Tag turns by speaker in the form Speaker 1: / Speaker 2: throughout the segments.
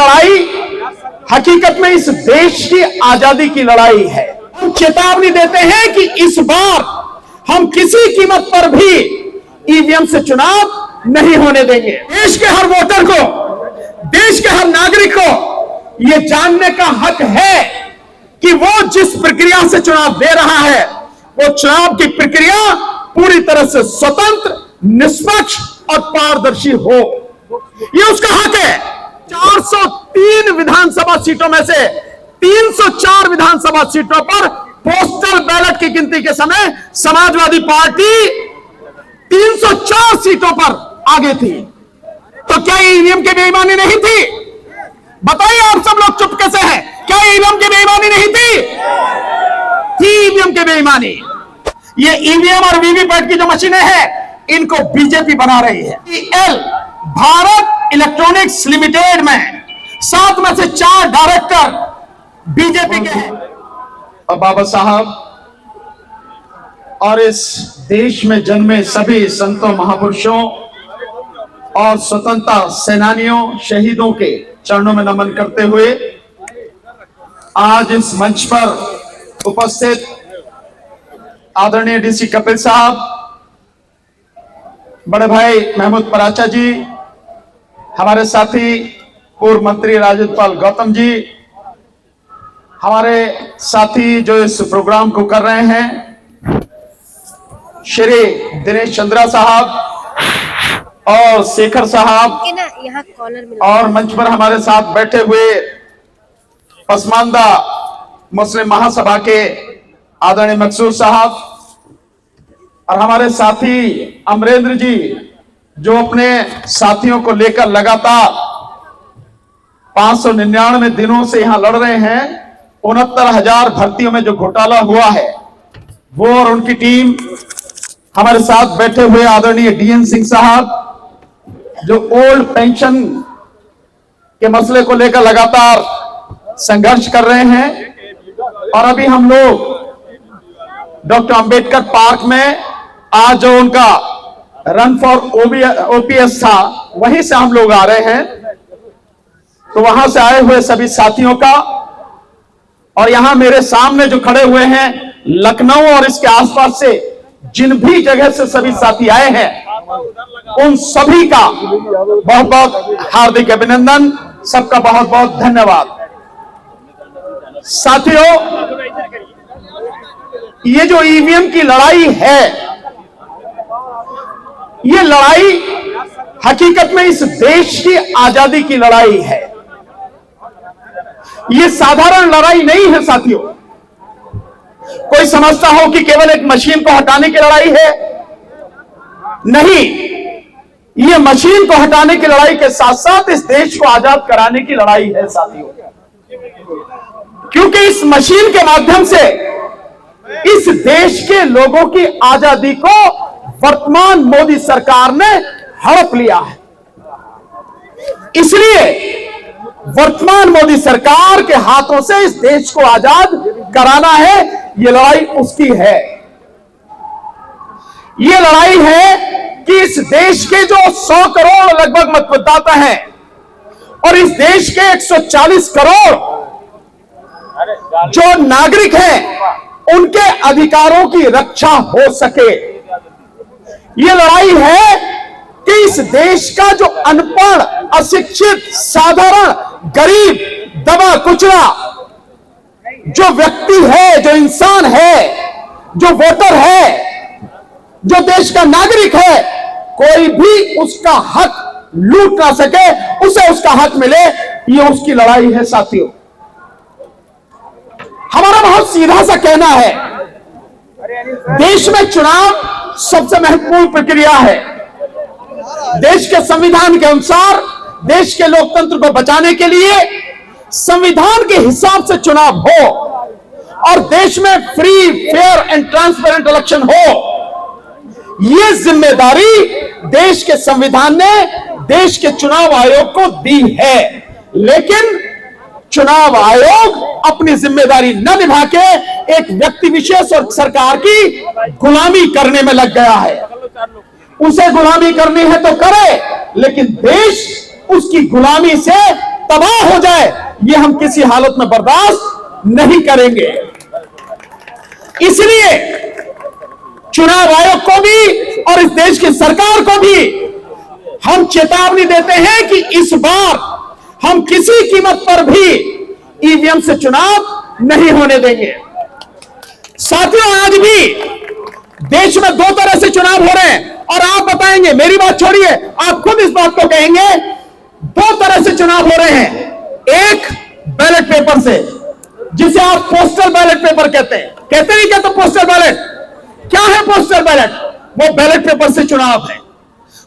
Speaker 1: लड़ाई हकीकत में इस देश की आजादी की लड़ाई है। हम चेतावनी देते हैं कि इस बार हम किसी कीमत पर भी ईवीएम से चुनाव नहीं होने देंगे। देश के हर वोटर को, देश के हर नागरिक को यह जानने का हक है कि वो जिस प्रक्रिया से चुनाव दे रहा है वो चुनाव की प्रक्रिया पूरी तरह से स्वतंत्र, निष्पक्ष और पारदर्शी हो। ये उसका हक है। 403 विधानसभा सीटों में से 304 विधानसभा सीटों पर पोस्टल बैलेट की गिनती के समय समाजवादी पार्टी 304 सीटों पर आगे थी। तो क्या ईवीएम की बेईमानी नहीं थी? बताइए, आप सब लोग चुप कैसे हैं? क्या ईवीएम की बेईमानी नहीं थी? ईवीएम की बेईमानी। ये ईवीएम और वीवीपैट की जो मशीनें हैं इनको बीजेपी बना रही है। भारत इलेक्ट्रॉनिक्स लिमिटेड में 7 में से 4 डायरेक्टर बीजेपी के हैं। और बाबा साहब और इस देश में जन्मे सभी संतों, महापुरुषों और स्वतंत्रता सेनानियों, शहीदों के चरणों में नमन करते हुए आज इस मंच पर उपस्थित आदरणीय डीसी कपिल साहब, बड़े भाई महमूद पराचा जी, हमारे साथी पूर्व मंत्री राजपाल गौतम जी, हमारे साथी जो इस प्रोग्राम को कर रहे हैं श्री दिनेश चंद्रा साहब और शेखर साहब, और मंच पर हमारे साथ बैठे हुए पसमानदा मुस्लिम महासभा के आदरणीय मकसूद साहब और हमारे साथी अमरेंद्र जी जो अपने साथियों को लेकर लगातार 599 दिनों से यहां लड़ रहे हैं। 69,000 भर्तियों में जो घोटाला हुआ है वो और उनकी टीम, हमारे साथ बैठे हुए आदरणीय डीएन सिंह साहब जो ओल्ड पेंशन के मसले को लेकर लगातार संघर्ष कर रहे हैं। और अभी हम लोग डॉक्टर अंबेडकर पार्क में आज जो उनका रन फॉर ओपीएस था वहीं से हम लोग आ रहे हैं। तो वहां से आए हुए सभी साथियों का और यहां मेरे सामने जो खड़े हुए हैं लखनऊ और इसके आसपास से जिन भी जगह से सभी साथी आए हैं उन सभी का बहुत बहुत हार्दिक अभिनंदन, सबका बहुत बहुत धन्यवाद। साथियों, ये जो ईवीएम की लड़ाई है, ये लड़ाई हकीकत में इस देश की आजादी की लड़ाई है। ये साधारण लड़ाई नहीं है साथियों। कोई समझता हो कि केवल एक मशीन को हटाने की लड़ाई है, नहीं, ये मशीन को हटाने की लड़ाई के साथ साथ इस देश को आजाद कराने की लड़ाई है साथियों। क्योंकि इस मशीन के माध्यम से इस देश के लोगों की आजादी को वर्तमान मोदी सरकार ने हड़प लिया है। इसलिए वर्तमान मोदी सरकार के हाथों से इस देश को आजाद कराना है। यह लड़ाई उसकी है। यह लड़ाई है कि इस देश के जो 100 करोड़ लगभग मतदाता हैं और इस देश के 140 करोड़ जो नागरिक हैं उनके अधिकारों की रक्षा हो सके। यह लड़ाई है कि इस देश का जो अनपढ़, अशिक्षित, साधारण, गरीब, दबा कुचला जो व्यक्ति है, जो इंसान है, जो वोटर है, जो देश का नागरिक है, कोई भी उसका हक लूट ना सके, उसे उसका हक मिले, ये उसकी लड़ाई है साथियों। हमारा बहुत सीधा सा कहना है, देश में चुनाव सबसे महत्वपूर्ण प्रक्रिया है। देश के संविधान के अनुसार देश के लोकतंत्र को बचाने के लिए संविधान के हिसाब से चुनाव हो और देश में free, fair and transparent election हो। यह जिम्मेदारी देश के संविधान ने देश के चुनाव आयोग को दी है। लेकिन चुनाव आयोग अपनी जिम्मेदारी न निभा के एक व्यक्ति विशेष और सरकार की गुलामी करने में लग गया है। उसे गुलामी करनी है तो करे, लेकिन देश उसकी गुलामी से तबाह हो जाए, ये हम किसी हालत में बर्दाश्त नहीं करेंगे। इसलिए चुनाव आयोग को भी और इस देश की सरकार को भी हम चेतावनी देते हैं कि इस बार हम किसी कीमत पर भी ईवीएम से चुनाव नहीं होने देंगे। साथियों, आज भी देश में दो तरह से चुनाव हो रहे हैं और आप बताएंगे, मेरी बात छोड़िए, आप खुद इस बात को कहेंगे, दो तरह से चुनाव हो रहे हैं। एक बैलेट पेपर से, जिसे आप पोस्टल बैलेट पेपर कहते हैं, कहते नहीं कहते पोस्टल बैलेट? क्या है पोस्टल बैलेट? वो बैलेट पेपर से चुनाव है।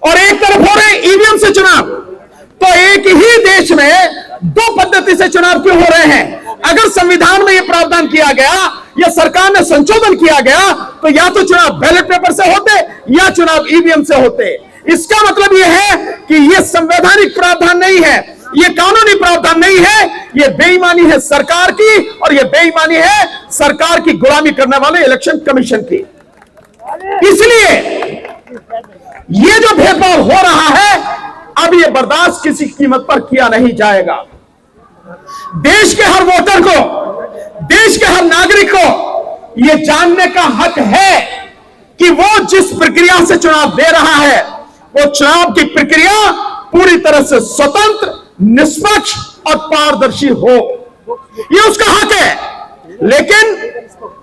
Speaker 1: और एक तरफ हो रहे हैं ईवीएम से चुनाव। तो एक ही देश में दो पद्धति से चुनाव क्यों हो रहे हैं? अगर संविधान में यह प्रावधान किया गया या सरकार ने संशोधन किया गया तो या तो चुनाव बैलेट पेपर से होते या चुनाव ईवीएम से होते। इसका मतलब यह है कि यह संवैधानिक प्रावधान नहीं है, यह कानूनी प्रावधान नहीं है, यह बेईमानी है सरकार की और यह बेईमानी है सरकार की गुलामी करने वाले इलेक्शन कमीशन की। इसलिए यह जो भेदभाव हो रहा है, अब यह बर्दाश्त किसी कीमत पर किया नहीं जाएगा। देश के हर वोटर को, देश के हर नागरिक को यह जानने का हक है कि वो जिस प्रक्रिया से चुनाव दे रहा है, वो चुनाव की प्रक्रिया पूरी तरह से स्वतंत्र, निष्पक्ष और पारदर्शी हो। यह उसका हक है। लेकिन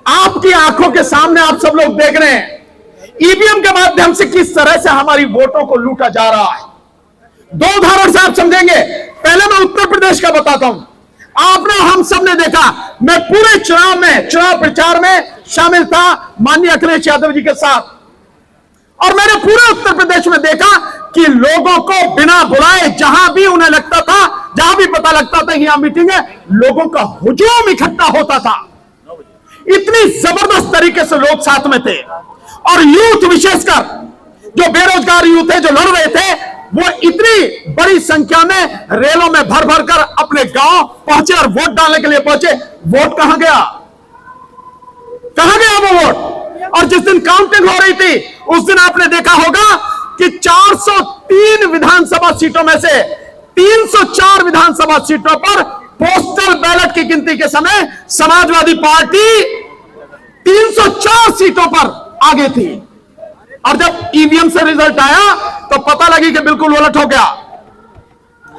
Speaker 1: आपकी आंखों के सामने आप सब लोग देख रहे हैं ईवीएम के माध्यम से किस तरह से हमारी वोटों को लूटा जा रहा है। दो उदाहरण से आप समझेंगे। पहले मैं उत्तर प्रदेश का बताता हूं। आपने, हम सब ने देखा, मैं पूरे चुनाव में, चुनाव प्रचार में शामिल था माननीय अखिलेश यादव जी के साथ, और मैंने पूरे उत्तर प्रदेश में देखा कि लोगों को बिना बुलाए जहां भी उन्हें लगता था, जहां भी पता लगता था कि यहां मीटिंग है, लोगों का हुजूम इकट्ठा होता था। इतनी जबरदस्त तरीके से लोग साथ में थे। और यूथ, विशेषकर जो बेरोजगार यूथ है, जो लड़ रहे थे, वो इतनी बड़ी संख्या में रेलों में भर भर कर अपने गांव पहुंचे और वोट डालने के लिए पहुंचे। वोट कहां गया? कहां गया वो वोट? और जिस दिन काउंटिंग हो रही थी उस दिन आपने देखा होगा कि 403 विधानसभा सीटों में से 304 विधानसभा सीटों पर पोस्टल बैलेट की गिनती के समय समाजवादी पार्टी 304 सीटों पर आगे थी। और जब ईवीएम से रिजल्ट आया तो पता लगी कि बिल्कुल उलट हो गया।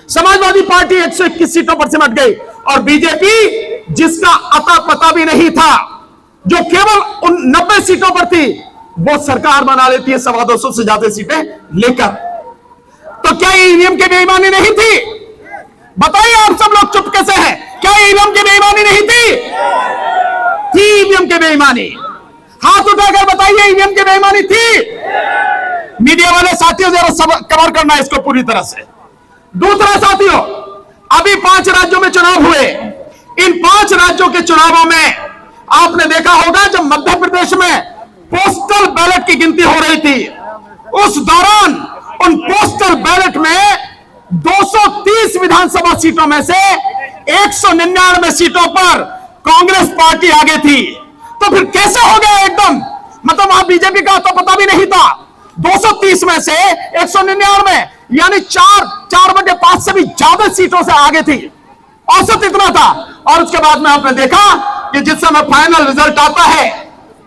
Speaker 1: समाजवादी पार्टी 121 सीटों पर सिमट गई और बीजेपी, जिसका अता पता भी नहीं था, जो केवल उन 90 सीटों पर थी, वो सरकार बना लेती है 250 से ज्यादा सीटें लेकर। तो क्या ईवीएम की बेईमानी नहीं थी? बताइए, आप सब लोग चुप कैसे हैं? क्या ईवीएम की बेईमानी नहीं थी? थी ईवीएम की बेईमानी। हाथ उठाकर बताइए, ईवीएम की बेईमानी थी? मीडिया वाले साथियों, जरा कवर करना इसको पूरी तरह से। दूसरा साथियों, अभी 5 राज्यों में चुनाव हुए। इन 5 राज्यों के चुनावों में आपने देखा होगा, जब मध्य प्रदेश में पोस्टल बैलेट की गिनती हो रही थी, उस दौरान उन पोस्टल बैलेट में 230 विधानसभा सीटों में से 199 सीटों पर कांग्रेस पार्टी आगे थी। तो फिर कैसे हो गया एकदम? मतलब वहां बीजेपी का तो पता भी नहीं था। 230 में से 199, यानी 4/5 से भी ज्यादा सीटों से आगे थी। औसत इतना था। और उसके बाद में आपने देखा कि जिस समय फाइनल रिजल्ट आता है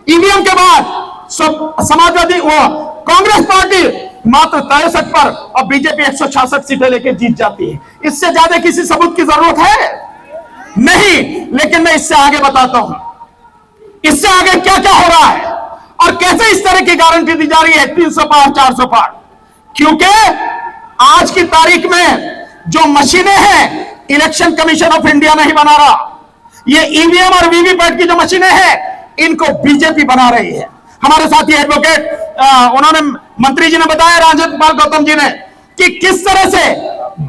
Speaker 1: ईवीएम के बाद, समाजवादी कांग्रेस पार्टी मात्र 63 पर और बीजेपी 166 सीटें लेकर जीत जाती है। इससे ज्यादा किसी सबूत की जरूरत है नहीं। लेकिन मैं इससे आगे बताता हूं, इससे आगे क्या क्या हो रहा है और कैसे इस तरह की गारंटी दी जा रही है 300 पार, 400 पार। क्योंकि आज की तारीख में जो मशीनें हैं, इलेक्शन कमीशन ऑफ इंडिया नहीं बना रहा। ये ईवीएम और वीवीपैट की जो मशीनें हैं, इनको बीजेपी बना रही है। हमारे साथी एडवोकेट, उन्होंने, मंत्री जी ने बताया, राजेंद्र पाल गौतम जी ने, कि किस तरह से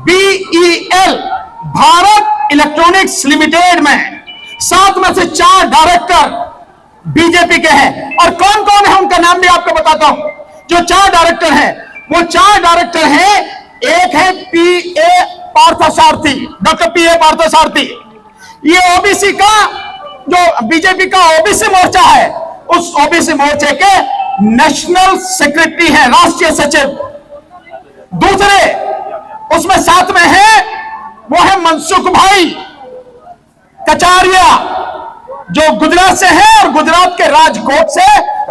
Speaker 1: BEL, भारत इलेक्ट्रॉनिक्स लिमिटेड में 7 में से 4 डायरेक्टर बीजेपी के हैं। और कौन कौन है उनका नाम भी आपको बताता हूं। जो 4 डायरेक्टर हैं, वो 4 डायरेक्टर हैं। एक है PA Parthasarathy, doctor PA Parthasarathy. ये ओबीसी का, जो बीजेपी का ओबीसी मोर्चा है, उस ओबीसी मोर्चे के नेशनल सेक्रेटरी हैं, राष्ट्रीय सचिव। दूसरे उसमें साथ में है वो है मनसुख भाई कचारिया, जो गुजरात से है और गुजरात के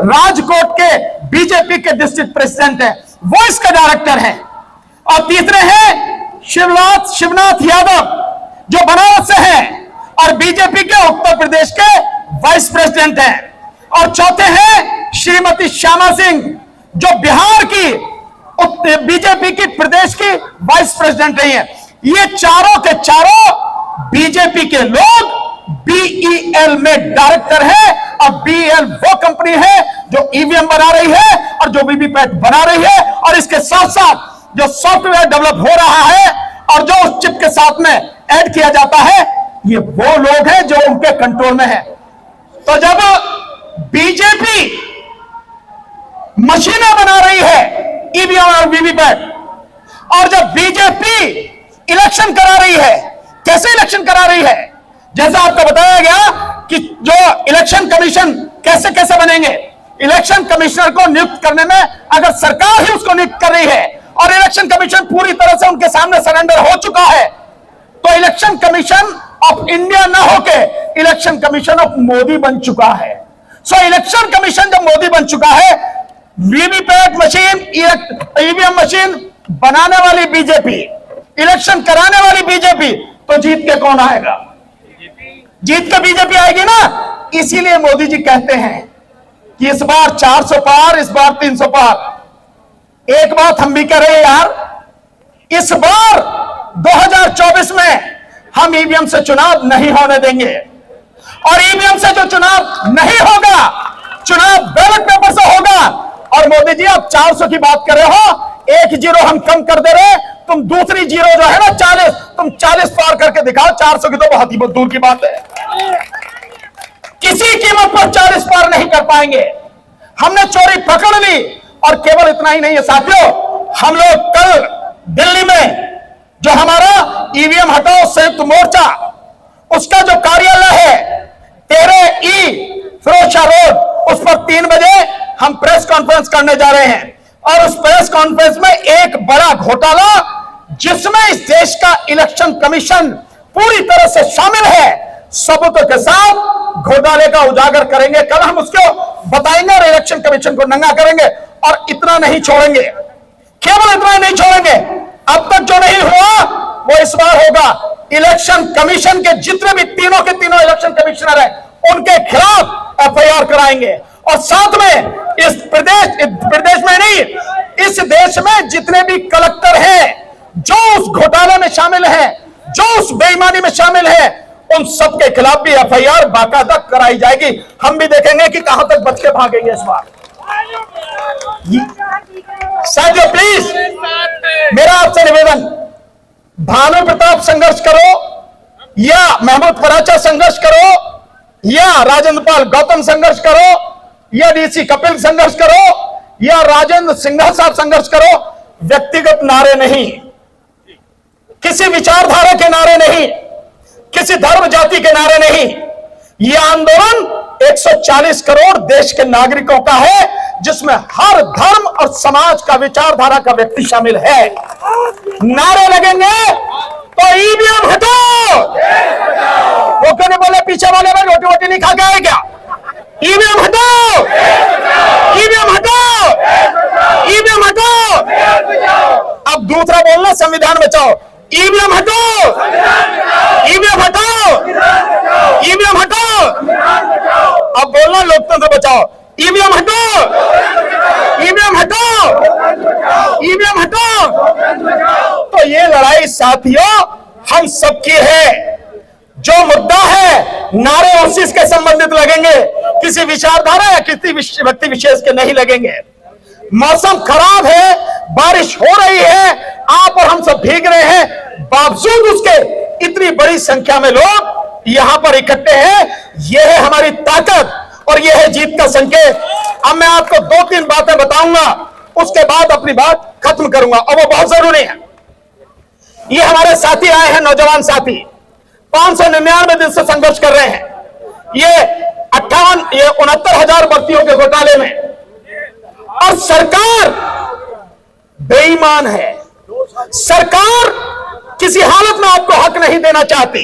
Speaker 1: राजकोट के बीजेपी के डिस्ट्रिक्ट प्रेसिडेंट है, वो इसका डायरेक्टर है। और तीसरे हैं शिवनाथ यादव, जो बनारस से है और बीजेपी के उत्तर प्रदेश के वाइस प्रेसिडेंट हैं। और चौथे हैं श्रीमती श्यामा सिंह, जो बिहार की बीजेपी की प्रदेश की वाइस प्रेसिडेंट रही है। ये चारों के चारों बीजेपी के लोग बीईएल में डायरेक्टर है, और बीईएल वो कंपनी है जो ईवीएम बना रही है और जो वीवीपैट बना रही है, और इसके साथ साथ जो सॉफ्टवेयर डेवलप हो रहा है और जो उस चिप के साथ में ऐड किया जाता है, ये वो लोग हैं जो उनके कंट्रोल में है। तो जब बीजेपी मशीनें बना रही है ईवीएम और वीवीपैट, और जब बीजेपी इलेक्शन करा रही है, कैसे इलेक्शन करा रही है? जैसा आपको बताया गया कि जो इलेक्शन कमीशन कैसे कैसे बनेंगे, इलेक्शन कमिश्नर को नियुक्त करने में अगर सरकार ही उसको नियुक्त कर रही है और इलेक्शन कमीशन पूरी तरह से उनके सामने सरेंडर हो चुका है, तो इलेक्शन कमीशन ऑफ इंडिया ना होके इलेक्शन कमीशन ऑफ मोदी बन चुका है। सो इलेक्शन कमीशन जब मोदी बन चुका है, वीवीपैट मशीन, ईवीएम मशीन बनाने वाली बीजेपी, इलेक्शन कराने वाली बीजेपी, तो जीत के कौन आएगा? जीत के बीजेपी आएगी ना। इसीलिए मोदी जी कहते हैं कि इस बार 400 पार, इस बार 300 पार। एक बात हम भी कह रहे हैं यार, इस बार 2024 में हम ईवीएम से चुनाव नहीं होने देंगे, और ईवीएम से जो चुनाव नहीं होगा, चुनाव बैलेट पेपर से होगा। और मोदी जी आप 400 की बात कर रहे हो, एक जीरो हम कम कर दे रहे, तुम दूसरी जीरो जो है ना 40, तुम 40 पार करके दिखाओ। 400 की तो बहुत ही दूर की बात है, किसी कीमत पर 40 पार नहीं कर पाएंगे। हमने चोरी पकड़ ली, और केवल इतना ही नहीं है साथियों, हम लोग कल दिल्ली में जो हमारा ईवीएम हटाओ संयुक्त मोर्चा, उसका जो कार्यालय है 13E फिरोज शाह रोड, उस पर 3 बजे हम प्रेस कॉन्फ्रेंस करने जा रहे हैं। और उस प्रेस कॉन्फ्रेंस में एक बड़ा घोटाला, जिसमें इस देश का इलेक्शन कमीशन पूरी तरह से शामिल है, सबूतों के साथ घोटाले का उजागर करेंगे। कल हम उसको बताएंगे और इलेक्शन कमीशन को नंगा करेंगे। और इतना नहीं छोड़ेंगे, केवल इतना ही नहीं छोड़ेंगे, अब तक जो नहीं हुआ वो इस बार होगा। इलेक्शन कमीशन के जितने भी तीनों के तीनों इलेक्शन कमिश्नर हैं, उनके खिलाफ एफआईआर कराएंगे। और साथ में इस प्रदेश में नहीं, इस देश में जितने भी कलेक्टर हैं जो उस घोटाले में शामिल हैं, जो उस बेईमानी में शामिल हैं, उन सबके खिलाफ भी एफआईआर बाकायदा कराई जाएगी। हम भी देखेंगे कि कहां तक बच के भागेंगे इस बार। साथियों प्लीज मेरा आपसे निवेदन, भानु प्रताप संघर्ष करो या महमूद पराचा संघर्ष करो या राजेंद्र पाल गौतम संघर्ष करो या डीसी कपिल संघर्ष करो या राजेंद्र सिंघल साहब संघर्ष करो, व्यक्तिगत नारे नहीं, किसी विचारधारा के नारे नहीं, किसी धर्म जाति के नारे नहीं। यह आंदोलन 140 करोड़ देश के नागरिकों का है, जिसमें हर धर्म और समाज का विचारधारा का व्यक्ति शामिल है। नारे लगेंगे तो ईवीएम हटाओ, वो क्यों नहीं बोले पीछे वाले में रोटी वोटी नहीं खा के आए क्या? ईवीएम हटाओ, ईवीएम हटाओ, ईवीएम हटाओ। अब दूसरा बोलना संविधान बचाओ, ईवीएम हटाओ, ईवीएम हटाओ, ईवीएम हटाओ। अब बोलना लोकतंत्र बचाओ, ईवीएम हटाओ, ईवीएम हटाओ, ईवीएम हटाओ। तो ये लड़ाई साथियों हम सबकी है। जो मुद्दा है, नारे उसी के संबंधित लगेंगे, किसी विचारधारा या किसी व्यक्ति विशेष के नहीं लगेंगे। मौसम खराब है, बारिश हो रही है, आप और हम सब भीग रहे हैं, बावजूद उसके इतनी बड़ी संख्या में लोग यहां पर इकट्ठे हैं। यह है हमारी ताकत और यह है जीत का संकेत। अब मैं आपको 2-3 बातें बताऊंगा, उसके बाद अपनी बात खत्म करूंगा, और वो बहुत जरूरी है। ये हमारे साथी आए हैं, नौजवान साथी, 599 दिन से संघर्ष कर रहे हैं। ये 69,000 भर्तियों के घोटाले में, और सरकार बेईमान है। सरकार किसी हालत में आपको हक नहीं देना चाहती।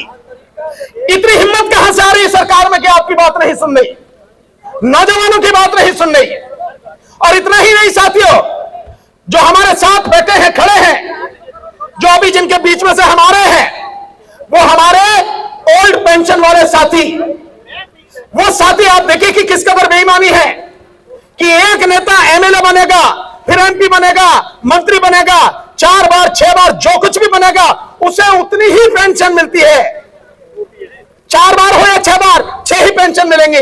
Speaker 1: इतनी हिम्मत कहां से आ रही है सरकार में कि आपकी बात नहीं सुन रही, नौजवानों की बात नहीं सुन रही। और इतना ही नहीं साथियों, जो हमारे साथ बैठे हैं, खड़े हैं, जो अभी जिनके बीच में से हमारे हैं, वो हमारे ओल्ड पेंशन वाले साथी, वो साथी आप देखिए कि किस कदर बेईमानी है कि एक नेता एमएलए बनेगा, फिर एमपी बनेगा, मंत्री बनेगा, 4 बार 6 बार जो कुछ भी बनेगा, उसे उतनी ही पेंशन मिलती है। 4 बार हो या 6 बार, 6 ही पेंशन मिलेंगे।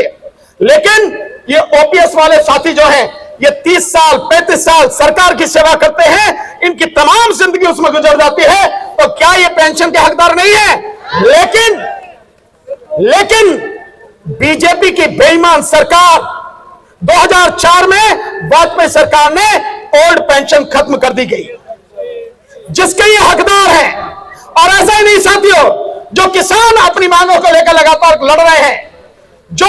Speaker 1: लेकिन ये ओपीएस वाले साथी जो हैं, ये 30 साल 35 साल सरकार की सेवा करते हैं, इनकी तमाम जिंदगी उसमें गुजर जाती है, तो क्या ये पेंशन के हकदार नहीं है? लेकिन बीजेपी की बेईमान सरकार 2004 में वाजपेयी सरकार ने ओल्ड पेंशन खत्म कर दी गई, जिसके ये हकदार हैं। और ऐसा ही नहीं साथियों, जो किसान अपनी मांगों को लेकर लगातार लड़ रहे हैं, जो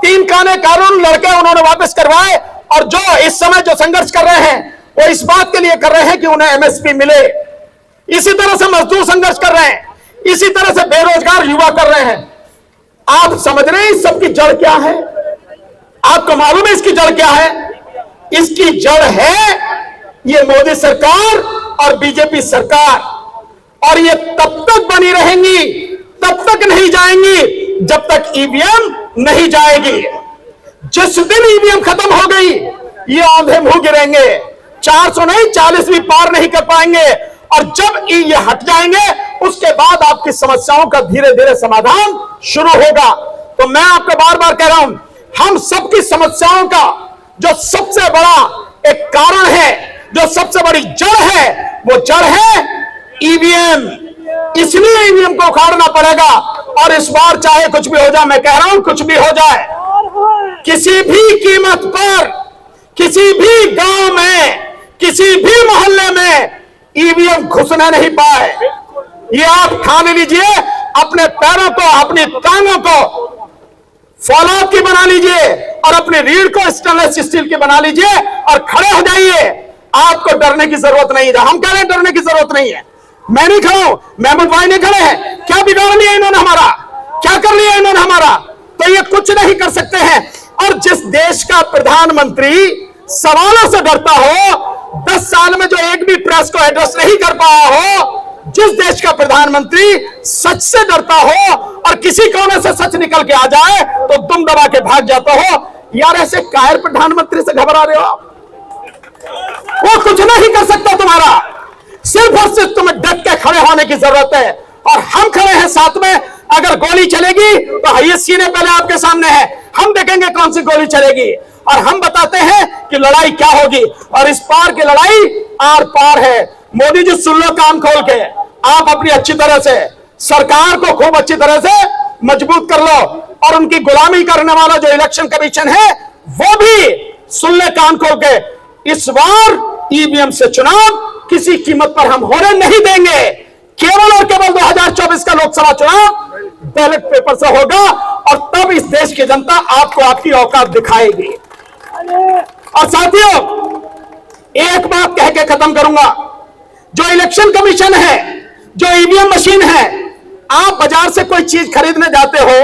Speaker 1: 3 कानून लड़के उन्होंने वापस करवाए, और जो इस समय जो संघर्ष कर रहे हैं, वो इस बात के लिए कर रहे हैं कि उन्हें एमएसपी मिले। इसी तरह से मजदूर संघर्ष कर रहे हैं, इसी तरह से बेरोजगार युवा कर रहे हैं। आप समझ रहे हैं इस सबकी जड़ क्या है? आपको मालूम है इसकी जड़ क्या है? इसकी जड़ है ये मोदी सरकार और बीजेपी सरकार। और ये तब तक बनी रहेंगी, तब तक नहीं जाएंगी जब तक ईवीएम नहीं जाएगी। जिस दिन ईवीएम खत्म हो गई, ये आंधे मुंह गिरेंगे, 400 नहीं 40 भी पार नहीं कर पाएंगे। और जब ये हट जाएंगे, उसके बाद आपकी समस्याओं का धीरे धीरे समाधान शुरू होगा। तो मैं आपको बार बार कह रहा हूं, हम सबकी समस्याओं का जो सबसे बड़ा एक कारण है, जो सबसे बड़ी जड़ है, वो जड़ है ईवीएम। इसलिए ईवीएम को उखाड़ना पड़ेगा। और इस बार चाहे कुछ भी हो जाए, मैं कह रहा हूं कुछ भी हो जाए, किसी भी कीमत पर, किसी भी गांव में, किसी भी मोहल्ले में ईवीएम घुसने नहीं पाए। ये आप ठान लीजिए, अपने पैरों को, अपनी टांगों को फौलाद की बना लीजिए और अपनी रीढ़ को स्टेनलेस स्टील की बना लीजिए और खड़े हो जाइए। आपको डरने की जरूरत नहीं है। हम कह रहे हैं डरने की जरूरत नहीं है। मैं नहीं खड़ा हूं, महमूद भाई नहीं खड़े हैं। क्या बिगाड़ लिया इन्होंने हमारा? क्या कर लिया इन्होंने हमारा? तो ये कुछ नहीं कर सकते हैं। और जिस देश का प्रधानमंत्री सवालों से डरता हो, 10 साल में जो एक भी प्रेस को एड्रेस नहीं कर पाया हो, जिस देश का प्रधानमंत्री सच से डरता हो और किसी कोने से सच निकल के आ जाए तो तुम दबा के भाग जाता हो, यार ऐसे कायर प्रधानमंत्री से घबरा रहे हो आप? वो कुछ नहीं कर सकता तुम्हारा। सिर्फ और सिर्फ तुम्हें डट के खड़े होने की जरूरत है। और हम खड़े हैं साथ में। अगर गोली चलेगी तो ये सीने पहले आपके सामने है, हम देखेंगे कौन सी गोली चलेगी और हम बताते हैं कि लड़ाई क्या होगी। और इस पार की लड़ाई आर पार है। मोदी जी सुन लो कान खोल के, आप अपनी अच्छी तरह से सरकार को खूब अच्छी तरह से मजबूत कर लो। और उनकी गुलामी करने वाला जो इलेक्शन कमीशन है, वो भी सुन ले कान खोल के। इस बार ईवीएम से चुनाव किसी कीमत पर हम होने नहीं देंगे। केवल और केवल 2024 का लोकसभा चुनाव बैलेट पेपर से होगा और तब इस देश की जनता आपको आपकी औकात दिखाएगी। और साथियों, एक बात कह के खत्म करूंगा। जो इलेक्शन कमीशन है, जो ईवीएम मशीन है, आप बाजार से कोई चीज खरीदने जाते हो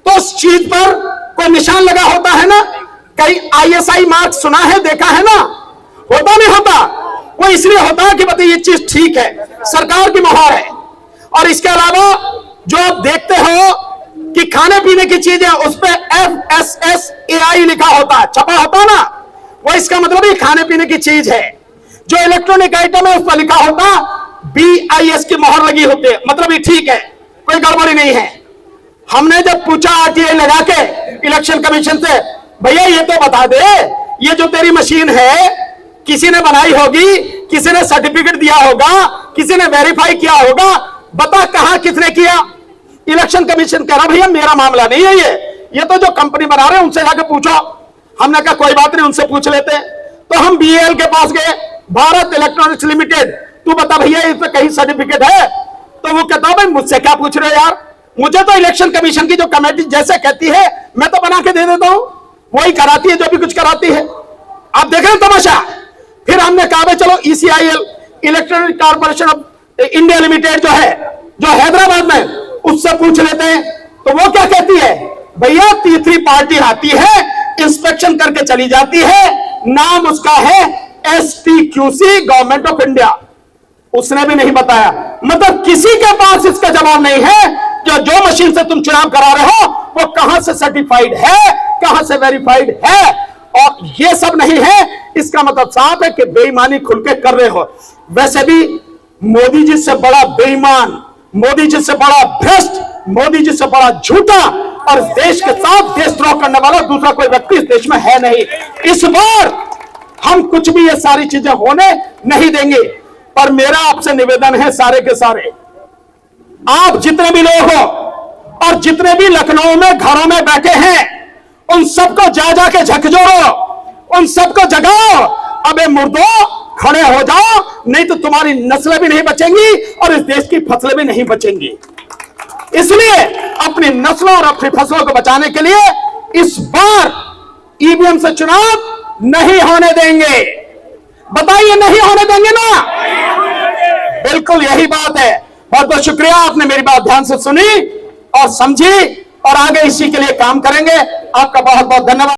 Speaker 1: तो उस चीज पर कोई निशान लगा होता है ना। कहीं आईएसआई मार्क सुना है, देखा है ना? होता नहीं होता? वो इसलिए होता है कि बताइए ये चीज ठीक है, सरकार की मोहर है। और इसके अलावा जो आप देखते हो कि खाने पीने की चीजें, उस पर FSSAI लिखा होता है, छपा होता है ना, वो इसका मतलब ये खाने पीने की चीज है। जो इलेक्ट्रॉनिक आइटम है उस पर लिखा होता BIS की मोहर लगी होती है, मतलब ये ठीक है, कोई गड़बड़ी नहीं है। हमने जब पूछा RTI लगा के इलेक्शन कमीशन से, भैया ये तो बता दे, ये जो तेरी मशीन है किसी ने बनाई होगी, किसी ने सर्टिफिकेट दिया होगा, किसी ने वेरीफाई किया होगा, बता कहां किसने किया? इलेक्शन कमीशन कह रहा भैया मेरा मामला नहीं है, ये तो जो कंपनी बना रहे हैं उनसे जाकर पूछो। हमने कहा कोई बात नहीं, उनसे पूछ लेते हैं। तो हम BEL के पास गए, भारत इलेक्ट्रॉनिक्स लिमिटेड, तू बता भैया इस पे कहीं सर्टिफिकेट है? तो वो कहता भाई मुझसे क्या पूछ रहे हो यार, मुझे तो इलेक्शन कमीशन की जो कमेटी जैसे कहती है मैं तो बना के दे देता हूं, वही कराती है जो भी कुछ कराती है। आप देख रहे हैं तमाशा। फिर हमने कहा चलो ECIL, electronic corporation of India limited जो है, जो हैदराबाद में, उससे पूछ लेते हैं तो वो क्या कहती है, भैया तीसरी पार्टी आती है, इंस्पेक्शन करके चली जाती है, नाम उसका है STQC, गवर्नमेंट ऑफ इंडिया। उसने भी नहीं बताया। मतलब किसी के पास इसका जवाब नहीं है जो मशीन से तुम चुनाव करा रहे हो वो कहां से सर्टिफाइड है, कहां से वेरीफाइड है, और ये सब नहीं है। इसका मतलब साफ है कि बेईमानी खुल के कर रहे हो। वैसे भी मोदी जी से बड़ा बेईमान, मोदी जी से बड़ा भ्रष्ट, मोदी जी से बड़ा झूठा और देश के साथ देशद्रोह करने वाला दूसरा कोई व्यक्ति इस देश में है नहीं। इस बार हम कुछ भी ये सारी चीजें होने नहीं देंगे। पर मेरा आपसे निवेदन है सारे के सारे, आप जितने भी लोग हो और जितने भी लखनऊ में घरों में बैठे हैं, उन सबको जा जाके झकझोरो, उन सबको जगाओ। अबे मुर्दों, खड़े हो जाओ, नहीं तो तुम्हारी नस्लें भी नहीं बचेंगी और इस देश की फसलें भी नहीं बचेंगी। इसलिए अपनी नस्लों और अपनी फसलों को बचाने के लिए इस बार ईवीएम से चुनाव नहीं होने देंगे। बताइए, नहीं होने देंगे ना? बिल्कुल यही बात है। बहुत बहुत शुक्रिया, आपने मेरी बात ध्यान से सुनी और समझी और आगे इसी के लिए काम करेंगे। आपका बहुत बहुत धन्यवाद।